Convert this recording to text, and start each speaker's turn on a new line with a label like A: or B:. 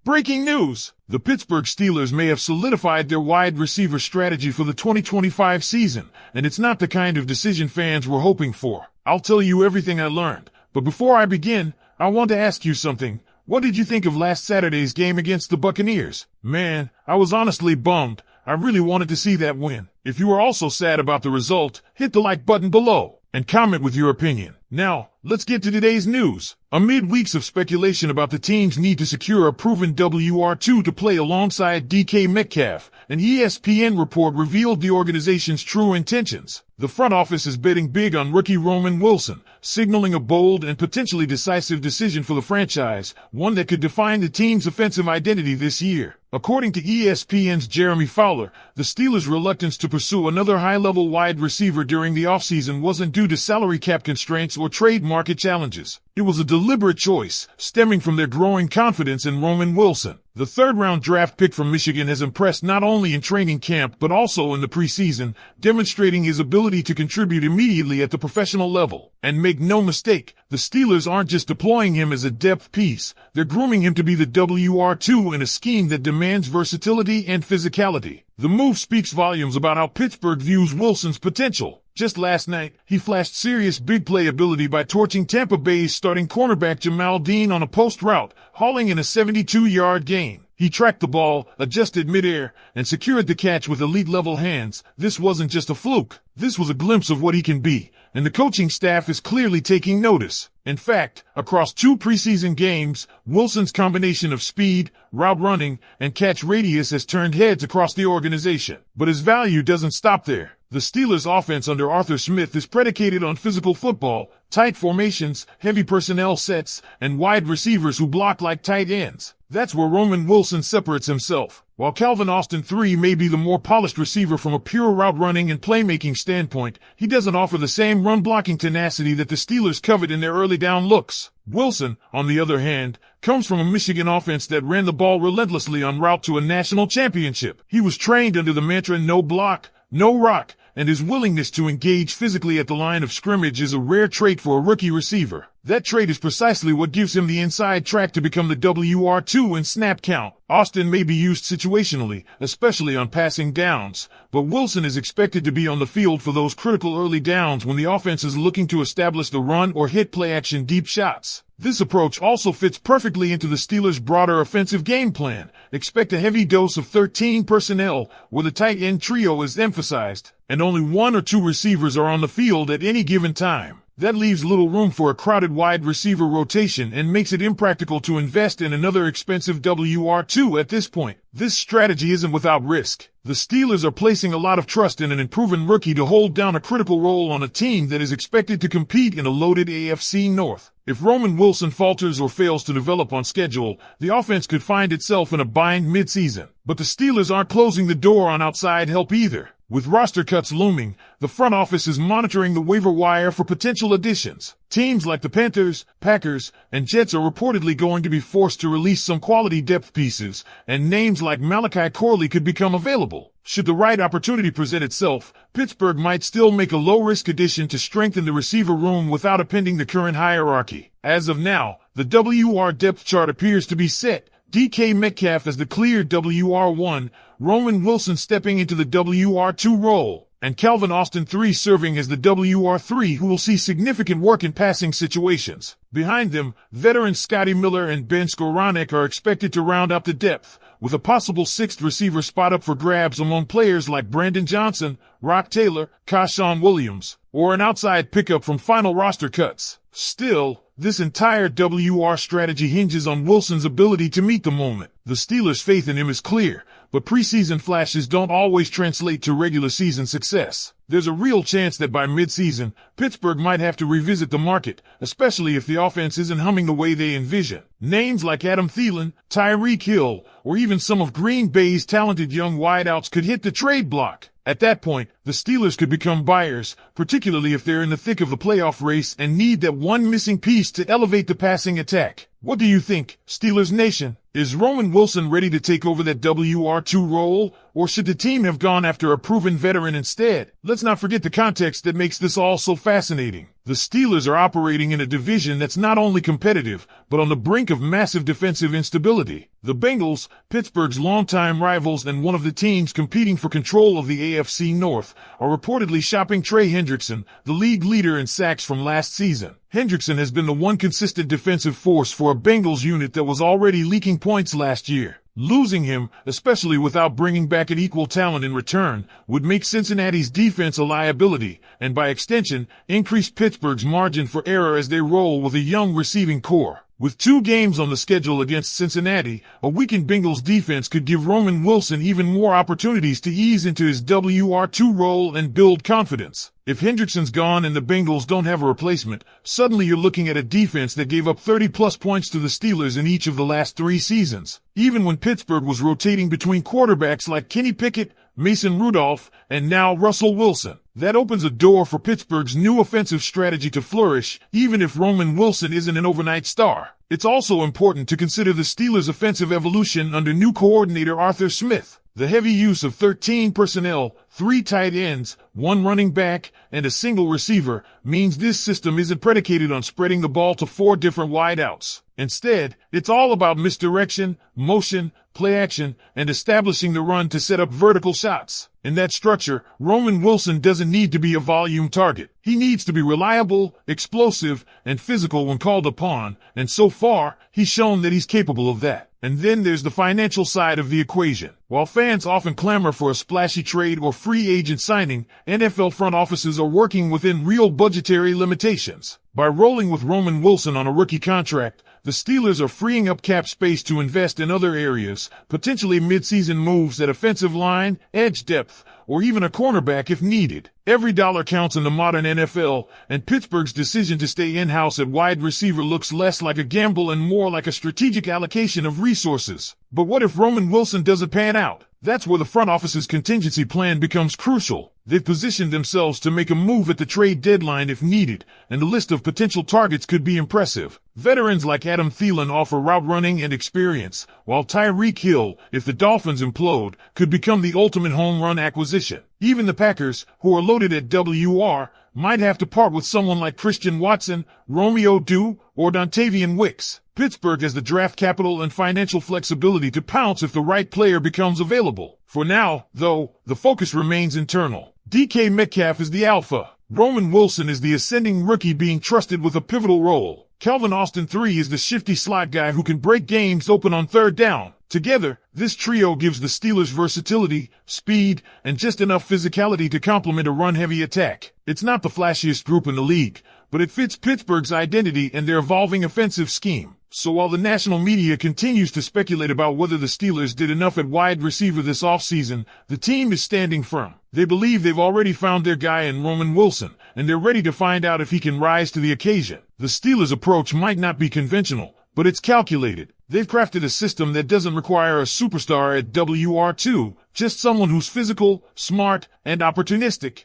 A: Breaking news! The Pittsburgh Steelers may have solidified their wide receiver strategy for the 2025 season, and it's not the kind of decision fans were hoping for. I'll tell you everything I learned, but before I begin, I want to ask you something. What did you think of last Saturday's game against the Buccaneers? Man, I was honestly bummed. I really wanted to see that win. If you are also sad about the result, hit the like button below and comment with your opinion. Now, let's get to today's news. Amid weeks of speculation about the team's need to secure a proven WR2 to play alongside DK Metcalf, an ESPN report revealed the organization's true intentions. The front office is betting big on rookie Roman Wilson, signaling a bold and potentially decisive decision for the franchise, one that could define the team's offensive identity this year. According to ESPN's Jeremy Fowler, the Steelers' reluctance to pursue another high-level wide receiver during the offseason wasn't due to salary cap constraints or trade market challenges. It was a deliberate choice, stemming from their growing confidence in Roman Wilson. The third-round draft pick from Michigan has impressed not only in training camp but also in the preseason, demonstrating his ability to contribute immediately at the professional level. And make no mistake, the Steelers aren't just deploying him as a depth piece, they're grooming him to be the WR2 in a scheme that demands versatility and physicality. The move speaks volumes about how Pittsburgh views Wilson's potential. Just last night, he flashed serious big play ability by torching Tampa Bay's starting cornerback Jamal Dean on a post route, hauling in a 72-yard gain. He tracked the ball, adjusted midair, and secured the catch with elite-level hands. This wasn't just a fluke. This was a glimpse of what he can be, and the coaching staff is clearly taking notice. In fact, across 2 preseason games, Wilson's combination of speed, route running, and catch radius has turned heads across the organization. But his value doesn't stop there. The Steelers' offense under Arthur Smith is predicated on physical football, tight formations, heavy personnel sets, and wide receivers who block like tight ends. That's where Roman Wilson separates himself. While Calvin Austin III may be the more polished receiver from a pure route running and playmaking standpoint, he doesn't offer the same run-blocking tenacity that the Steelers covet in their early down looks. Wilson, on the other hand, comes from a Michigan offense that ran the ball relentlessly en route to a national championship. He was trained under the mantra no block, no rock, and his willingness to engage physically at the line of scrimmage is a rare trait for a rookie receiver. That trait is precisely what gives him the inside track to become the WR2 in snap count. Austin may be used situationally, especially on passing downs, but Wilson is expected to be on the field for those critical early downs when the offense is looking to establish the run or hit play-action deep shots. This approach also fits perfectly into the Steelers' broader offensive game plan. Expect a heavy dose of 13 personnel, where the tight end trio is emphasized, and only 1 or 2 receivers are on the field at any given time. That leaves little room for a crowded wide receiver rotation and makes it impractical to invest in another expensive WR2 at this point. This strategy isn't without risk. The Steelers are placing a lot of trust in an improving rookie to hold down a critical role on a team that is expected to compete in a loaded AFC North. If Roman Wilson falters or fails to develop on schedule, the offense could find itself in a bind mid-season. But the Steelers aren't closing the door on outside help either. With roster cuts looming, the front office is monitoring the waiver wire for potential additions. Teams like the Panthers, Packers, and Jets are reportedly going to be forced to release some quality depth pieces, and names like Malachi Corley could become available. Should the right opportunity present itself, Pittsburgh might still make a low-risk addition to strengthen the receiver room without appending the current hierarchy. As of now, the WR depth chart appears to be set. DK Metcalf as the clear WR1, Roman Wilson stepping into the WR2 role, and Calvin Austin III serving as the WR3 who will see significant work in passing situations. Behind them, veterans Scotty Miller and Ben Skoranek are expected to round out the depth, with a possible 6th receiver spot up for grabs among players like Brandon Johnson, Rock Taylor, Kashawn Williams, or an outside pickup from final roster cuts. Still, this entire WR strategy hinges on Wilson's ability to meet the moment. The Steelers' faith in him is clear, but preseason flashes don't always translate to regular season success. There's a real chance that by mid-season, Pittsburgh might have to revisit the market, especially if the offense isn't humming the way they envision. Names like Adam Thielen, Tyreek Hill, or even some of Green Bay's talented young wideouts could hit the trade block. At that point, the Steelers could become buyers, particularly if they're in the thick of the playoff race and need that one missing piece to elevate the passing attack. What do you think, Steelers Nation? Is Roman Wilson ready to take over that WR2 role, or should the team have gone after a proven veteran instead? Let's not forget the context that makes this all so fascinating. The Steelers are operating in a division that's not only competitive, but on the brink of massive defensive instability. The Bengals, Pittsburgh's longtime rivals and one of the teams competing for control of the AFC North, are reportedly shopping Trey Hendrickson, the league leader in sacks from last season. Hendrickson has been the one consistent defensive force for a Bengals unit that was already leaking points last year. Losing him, especially without bringing back an equal talent in return, would make Cincinnati's defense a liability, and by extension, increase Pittsburgh's margin for error as they roll with a young receiving core. With 2 games on the schedule against Cincinnati, a weakened Bengals defense could give Roman Wilson even more opportunities to ease into his WR2 role and build confidence. If Hendrickson's gone and the Bengals don't have a replacement, suddenly you're looking at a defense that gave up 30-plus points to the Steelers in each of the last 3 seasons. Even when Pittsburgh was rotating between quarterbacks like Kenny Pickett, Mason Rudolph, and now Russell Wilson. That opens a door for Pittsburgh's new offensive strategy to flourish, even if Roman Wilson isn't an overnight star. It's also important to consider the Steelers' offensive evolution under new coordinator Arthur Smith. The heavy use of 13 personnel, 3 tight ends, 1 running back, and a single receiver means this system isn't predicated on spreading the ball to 4 different wideouts. Instead, it's all about misdirection, motion, play action, and establishing the run to set up vertical shots. In that structure, Roman Wilson doesn't need to be a volume target. He needs to be reliable, explosive, and physical when called upon, and so far, he's shown that he's capable of that. And then there's the financial side of the equation. While fans often clamor for a splashy trade or free agent signing, NFL front offices are working within real budgetary limitations. By rolling with Roman Wilson on a rookie contract, the Steelers are freeing up cap space to invest in other areas, potentially mid-season moves at offensive line, edge depth, or even a cornerback if needed. Every dollar counts in the modern NFL, and Pittsburgh's decision to stay in-house at wide receiver looks less like a gamble and more like a strategic allocation of resources. But what if Roman Wilson doesn't pan out? That's where the front office's contingency plan becomes crucial. They've positioned themselves to make a move at the trade deadline if needed, and the list of potential targets could be impressive. Veterans like Adam Thielen offer route running and experience, while Tyreek Hill, if the Dolphins implode, could become the ultimate home run acquisition. Even the Packers, who are loaded at WR, might have to part with someone like Christian Watson, Romeo Dew, or Dontavian Wicks. Pittsburgh has the draft capital and financial flexibility to pounce if the right player becomes available. For now, though, the focus remains internal. DK Metcalf is the alpha. Roman Wilson is the ascending rookie being trusted with a pivotal role. Calvin Austin III is the shifty slot guy who can break games open on 3rd down. Together, this trio gives the Steelers versatility, speed, and just enough physicality to complement a run-heavy attack. It's not the flashiest group in the league, but it fits Pittsburgh's identity and their evolving offensive scheme. So while the national media continues to speculate about whether the Steelers did enough at wide receiver this offseason, the team is standing firm. They believe they've already found their guy in Roman Wilson, and they're ready to find out if he can rise to the occasion. The Steelers' approach might not be conventional, but it's calculated. They've crafted a system that doesn't require a superstar at WR2, just someone who's physical, smart, and opportunistic.